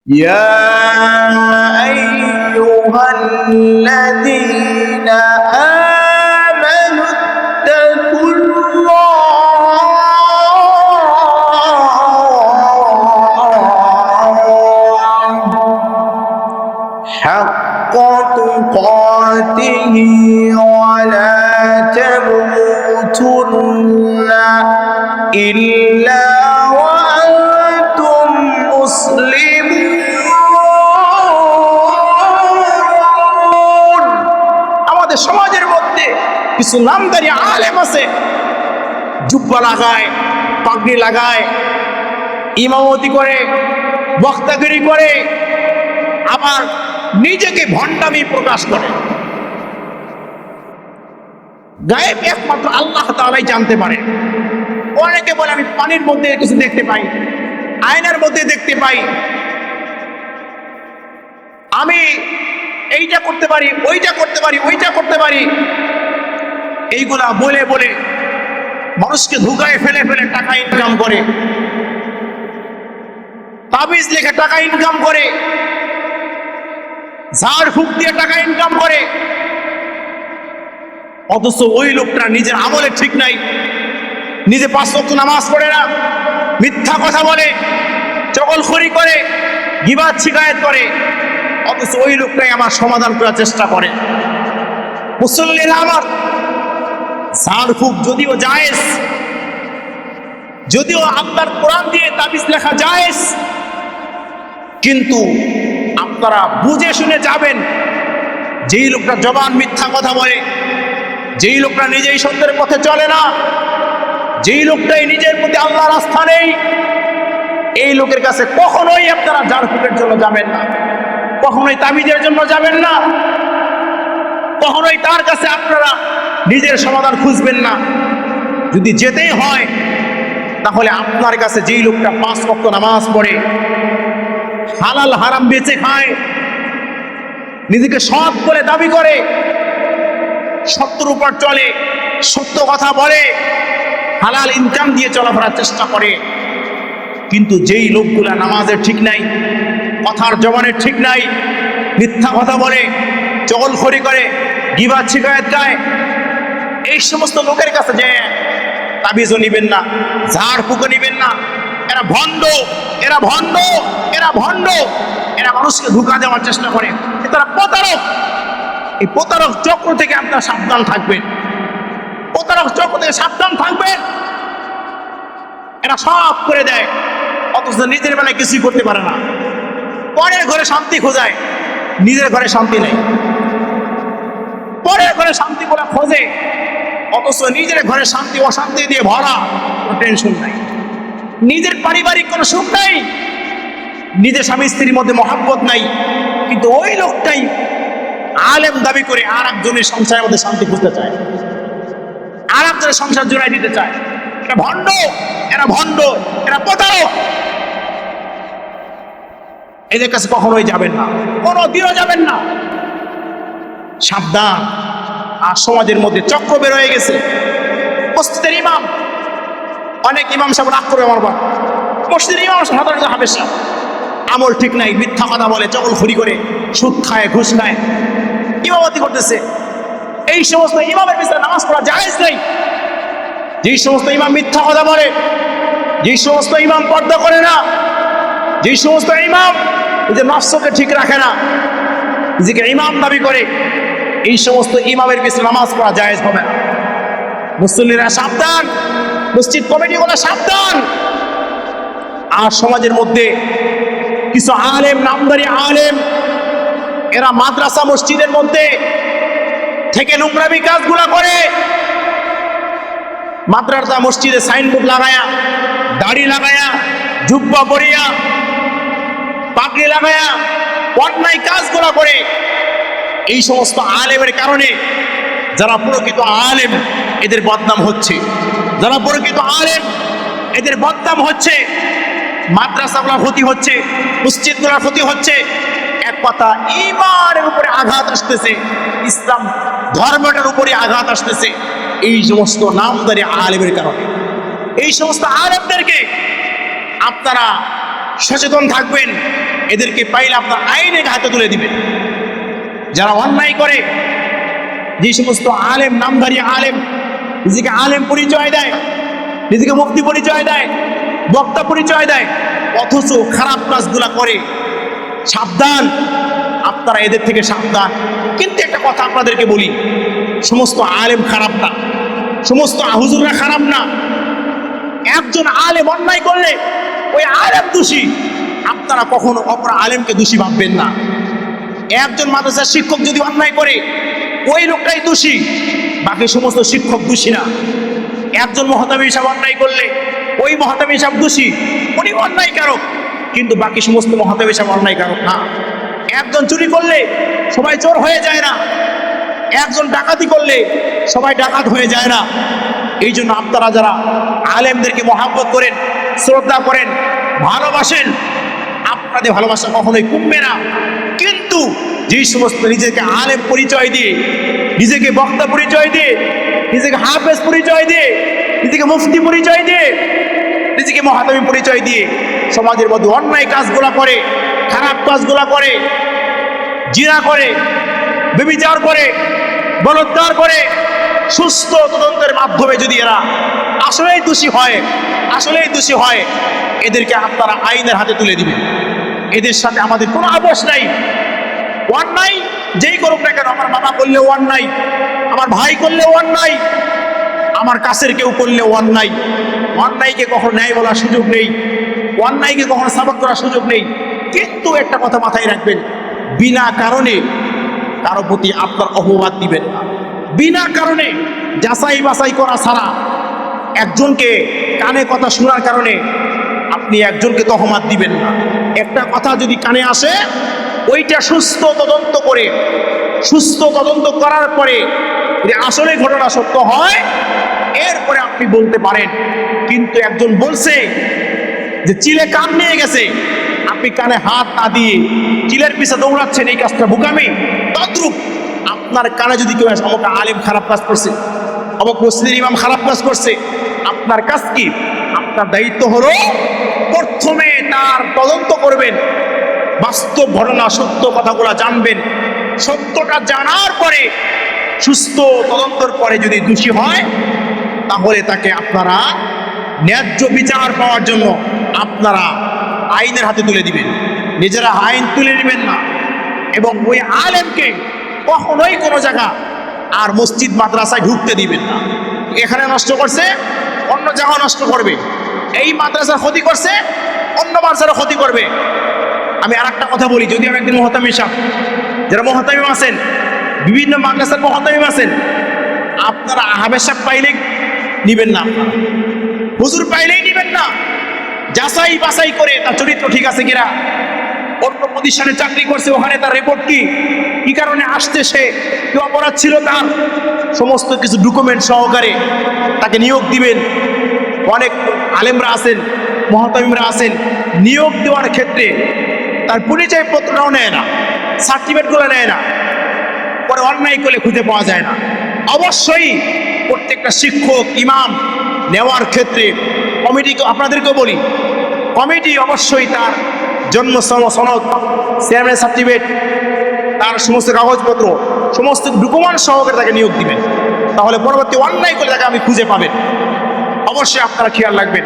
يا أيها الذين آمنوا اتقوا الله حق تقاته ولا تموتن إلا وأنتم মুসলিমুন। আমাদের সমাজের মধ্যে কিছু নামদারি আলেম আছে, জুব্বা লাগায়, পাগড়ি লাগায়, ইমামতি করে, বক্তাগিরি করে, আবার নিজেকে ভণ্ডামি প্রকাশ করে। গায়েব একমাত্র আল্লাহ তাআলাই জানতে পারে। অনেকে বলে আমি পানির মধ্যে কিছু দেখতে পাই, আয়নার মধ্যে দেখতে পাই, আমি এইটা করতে পারি, ওইটা করতে পারি, ওইটা করতে পারি। এইগুলা বলে বলে মানুষকে ধোঁকায় ফেলে ফেলে টাকা ইনকাম করে, তাবিজ লিখে টাকা ইনকাম করে, ঝাড় ফুঁক দিয়ে টাকা ইনকাম করে। অথচ ওই লোকটা নিজের আমলে ঠিক নাই, নিজে 5 ওয়াক্ত নামাজ পড়ে না, মিথ্যা কথা বলে, চগলখড়ি করে, গীবাত শিকায়েত করে। অথচ ওই লোকটাই আমার সমাধান করার চেষ্টা করে। মুসল্লিরা আমার, ঝাড় ফুঁক যদিও জায়েজ, যদিও আপনার কোরআন দিয়ে তাবিজ লেখা জায়েজ, কিন্তু আপনারা বুঝে শুনে যাবেন। যেই লোকটা জবান মিথ্যা কথা বলে, যেই লোকটা নিজেই সত্যের পথে চলে না, যেই লোকটাই নিজের প্রতি আল্লাহর আস্থা নেই, এই লোকের কাছে কখনোই আপনারা ঝাড়ফুঁকের জন্য যাবেন না, কখনোই তাবিজের জন্য যাবেন না, কখনোই তার কাছে আপনারা নিজের সমাধান খুঁজবেন না। যদি যেতেই হয় তাহলে আপনার কাছে যেই লোকটা 5 ওয়াক্ত নামাজ পড়ে, হালাল হারাম বেঁচে খায়, নিজেকে সৎ বলে দাবি করে, সত্যের উপর চলে, সত্য কথা বলে, হালাল ইনকাম দিয়ে চলাফেরার চেষ্টা করে, কিন্তু যেই লোকগুলা নামাজের ঠিক নাই, কথার জবানের ঠিক নাই, মিথ্যা কথা বলে, চগলখড়ি করে, গীবাত শিকায়েত গায়, এই সমস্ত লোকের কাছে যে তাবিজও নিবেন না, ঝাড় ফুঁকও নিবেন না। এরা ভণ্ড, এরা ভণ্ড, এরা ভণ্ড, এরা মানুষকে ধোঁকা দেওয়ার চেষ্টা করে, তারা প্রতারক। এই প্রতারক চক্র থেকে আপনারা সাবধান থাকবেন, প্রতারক চক্র থেকে সাবধান থাকবেন। এরা সব করে দেয়, অথচ নিজের বেলায় কিছুই করতে পারে না। পরের ঘরে শান্তি খোঁজায়, নিজের ঘরে শান্তি নেই। পরের ঘরে শান্তি বলে খোঁজে, অথচ নিজের ঘরে শান্তি অশান্তি দিয়ে ভরা, কোনো টেনশন নাই। নিজের পারিবারিক কোনো সুখ নাই, নিজের স্বামী স্ত্রীর মধ্যে মহাব্বত নাই, কিন্তু ওই লোকটাই আলেম দাবি করে আর একজনের সংসারের মধ্যে শান্তি খুঁজতে চায়, আর একজনের সংসার জোড়াই দিতে চায়। এরা ভণ্ড, এরা ভণ্ড, এরা প্রতারক। এদের কাছে কখনোই যাবেন না, কোনোদিনও যাবেন না। সাবধান। আর সমাজের মধ্যে চক্র বের হয়ে গেছে। মসজিদের ইমাম, অনেক ইমাম সাহেব রাগ করে আমার বা মসজিদের ইমাম সাধারণত হাবেশা, আমল ঠিক নাই, মিথ্যা কথা বলে, চগলখড়ি করে, সুদ খায়, ঘুষ খায়, ইমামতি করতেছে। এই সমস্ত ইমামের পিছনে নামাজ পড়া জায়েজ নেই। যেই সমস্ত ইমাম মিথ্যা কথা বলে, যেই সমস্ত ইমাম পর্দা করে না, যেই সমস্ত ইমাম নিজের নফসকে ঠিক রাখে না, নিজেকে ইমাম দাবি করে, এই সমস্ত ইমামের পিছনে নামাজ পড়া জায়েজ হবে না। মুসল্লিরা সাবধান, মসজিদ কমিটিগুলো সাবধান। আর সমাজের মধ্যে কিছু আলেম, নামদারি আলেম, এরা মাদ্রাসা মসজিদের মধ্যে থেকে নোংরামি কাজগুলা করে। মাদ্রাসা মসজিদে সাইনবোর্ড লাগায়া, দাড়ি লাগায়া, জুব্বা পরিয়া, পাগড়ি লাগায়া অন্যায় কাজগুলা করে। এই সমস্ত আলেমের কারণে যারা প্রকৃত আলেম এদের বদনাম হচ্ছে, যারা প্রকৃত আলেম এদের বদনাম হচ্ছে, মাদ্রাসাগুলোর ক্ষতি হচ্ছে, মসজিদগুলোর ক্ষতি হচ্ছে। এক কথা, ঈমানের উপরে আঘাত আসতেছে, ইসলাম ধর্মটার উপরে আঘাত আসতেছে এই সমস্ত নামদারি আলেমের কারণে। এই সমস্ত আলেমদেরকে আপনারা সচেতন থাকবেন, এদেরকে পাইলে আপনার আইনের হাতে তুলে দিবেন। যারা অন্যায় করে, যে সমস্ত আলেম, নামধারী আলেম, নিজেকে আলেম পরিচয় দেয়, নিজেকে মুফতি পরিচয় দেয়, বক্তা পরিচয় দেয়, অথচ খারাপ কাজগুলা করে, সাবধান, আপনারা এদের থেকে সাবধান। কিন্তু একটা কথা আপনাদেরকে বলি, সমস্ত আলেম খারাপ না, সমস্ত হুজুররা খারাপ না। একজন আলেম অন্যায় করলে ওই আলেম দোষী, আপনারা কখনো অপর আলেমকে দোষী ভাববেন না। একজন মাদ্রাসার শিক্ষক যদি অন্যায় করে ওই লোকটাই দোষী, বাকি সমস্ত শিক্ষক দোষী না। একজন মুহতামিম সাহেব অন্যায় করলে ওই মুহতামিম সাহেব দোষী, উনি অন্যায়কারক, কিন্তু বাকি সমস্ত মুহতামিম সাহেব অন্যায়কারক না। একজন চুরি করলে সবাই চোর হয়ে যায় না, একজন ডাকাতি করলে সবাই ডাকাত হয়ে যায় না। এই জন্য আপনারা যারা আলেমদেরকে মহাব্বত করেন, শ্রদ্ধা করেন, ভালোবাসেন, আপনাদের ভালোবাসা কখনোই কমবে না। কিন্তু যেই সমস্ত নিজেকে আলেম পরিচয় দিয়ে, নিজেকে বক্তা পরিচয় দিয়ে, নিজেকে হাফেজ পরিচয় দিয়ে, নিজেকে মুফতি পরিচয় দিয়ে, নিজেকে মুহতামিম পরিচয় দিয়ে সমাজের মধ্যে অন্যায় কাজগুলা করে, খারাপ কাজগুলা করে, জিনা করে, ব্যভিচার করে, বলাৎকার করে, সুস্থ তদন্তের মাধ্যমে যদি এরা আসলেই দোষী হয়, এদেরকে আপনারা আইনের হাতে তুলে দিবেন। এদের সাথে আমাদের কোনো আপোষ নাই। অন্যায় যেই করুক না কেন, আমার বাবা করলেও অন্যায়, আমার ভাই করলেও অন্যায়, আমার কাছের কেউ করলেও অন্যায়। অন্যায়কে কখনো ন্যায় বলার সুযোগ নেই, অন্যায়কে কখনো সাবাক করার সুযোগ নেই। কিন্তু একটা কথা মাথায় রাখবেন, বিনা কারণে কারো প্রতি আপনার অপবাদ দিবেন না। বিনা কারণে যাচাই বাছাই করা ছাড়া একজনকে কানে কথা শোনার কারণে আপনি একজনকে তহমাত দিবেন না। একটা কথা যদি কানে আসে, ওইটা সুস্থ তদন্ত করার পরে যদি আসলে ঘটনা সত্য হয়, এরপরে আপনি বলতে পারেন। কিন্তু একজন বলছে যে চিলে কান নিয়ে গেছে, আপনি কানে হাত না দিয়ে চিলের পিছে দৌড়াচ্ছেন, এই কাজটা বোকামি। তদ্রূপ আপনার কানে যদি কেউ আসে, আমাকে আলেম খারাপ কাজ করছে, আমাকে মসজিদের ইমাম খারাপ কাজ করছে, আপনার কাজ কি? আপনার দায়িত্ব হলো প্রথমে তার তদন্ত করবেন, বাস্তব ঘটনা সত্য কথাগুলো জানবেন। সত্যটা জানার পরে, সুস্থ তদন্তর পরে যদি দোষী হয়, তাহলে তাকে আপনারা ন্যায্য বিচার পাওয়ার জন্য আপনারা আইনের হাতে তুলে দিবেন। নিজেরা আইন তুলে নেবেন না। এবং ওই আলেমকে কখনোই কোনো জায়গা আর মসজিদ মাদ্রাসায় ঢুকতে দিবেন না। এখানে নষ্ট করছে, অন্য জায়গা নষ্ট করবে। এই মাদ্রাসার ক্ষতি করছে, অন্য মাদ্রাসার ক্ষতি করবে। আমি আর একটা কথা বলি, যদি আমি একদিন মুহতামিম সাহেব, যারা মুহতামিম আছেন, বিভিন্ন মাদ্রাসার মুহতামিম আছেন, আপনারা হাফেজ সাহেব পাইলেই নিবেন না, হুজুর পাইলেই নিবেন না। যাচাই বাছাই করে তার চরিত্র ঠিক আছে কিনা, অন্য প্রতিষ্ঠানে চাকরি করছে, ওখানে তার রিপোর্ট কি কারণে আসছে, সে কি অপরাধ ছিল তার, সমস্ত কিছু ডকুমেন্ট সহকারে তাকে নিয়োগ দিবেন। অনেক আলেমরা আছেন, মুহতামিমরা আছেন, নিয়োগ দেওয়ার ক্ষেত্রে তার পরিচয়পত্রটাও নেয় না, সার্টিফিকেটগুলো নেয় না, পরে অন্যায় করলে খুঁজে পাওয়া যায় না। অবশ্যই প্রত্যেকটা শিক্ষক, ইমাম নেওয়ার ক্ষেত্রে কমিটিকে, আপনাদেরকেও বলি, কমিটি অবশ্যই তার জন্ম সনদ, চেয়ারম্যান সার্টিফিকেট, তার সমস্ত কাগজপত্র, সমস্ত ডকুমেন্ট সহকারে তাকে নিয়োগ দিবেন। তাহলে পরবর্তী অন্যায় করে তাকে আমি খুঁজে পাবেন। অবশ্যই আপনারা খেয়াল রাখবেন,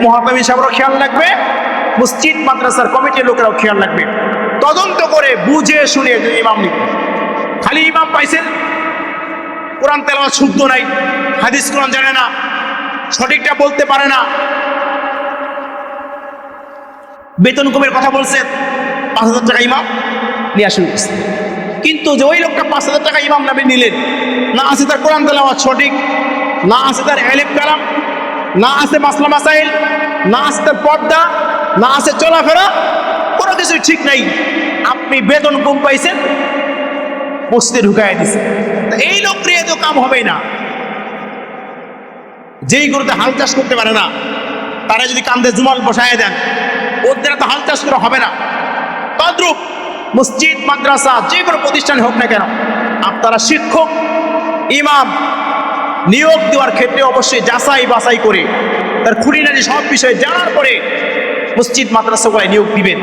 মুহতামিম সাহেবরাও খেয়াল রাখবে, মসজিদ মাদ্রাসার কমিটির লোকেরাও খেয়াল রাখবে। তদন্ত করে বুঝে শুনে ইমাম নিবেন। খালি ইমাম পাইছেন, কোরআন তেলাওয়াত শুদ্ধ নাই, হাদিস কোরআন জানে না, সঠিকটা বলতে পারে না, বেতন কমের কথা বলছেন, 5,000 টাকা ইমাম নিয়ে আসুন। কিন্তু যে ওই লোকটা 5,000 টাকা ইমাম নামে নিলেন, না আছে তার কোরআন তেলাওয়াত সঠিক, না আছে তার এলেম কালাম, না আছে মাসলা মাসাইল, না আছে তার পর্দা, না আছে চলাফেরা, কোনো কিছু ঠিক নাই। আপনি বেতন কম পাইছেন, মসজিদে ঢুকাই দিছে, এই লোক নিয়ে তো কাম হবেই না। যেই গরুতে হাল চাষ করতে পারে না, তারা যদি কান্দে জুমাল বসায় দেন, ওর দ্বারা তো হাল চাষ করা হবে না। তদ্রূপ মসজিদ মাদ্রাসা যে কোনো প্রতিষ্ঠান হোক না কেন, আপনারা শিক্ষক, ইমাম নিয়োগ দেওয়ার ক্ষেত্রে অবশ্যই যাচাই বাছাই করে তার খুঁটিনাটি সব বিষয়ে জানার পরে মসজিদ মাদ্রাসাগুলোয় নিয়োগ দিবেন।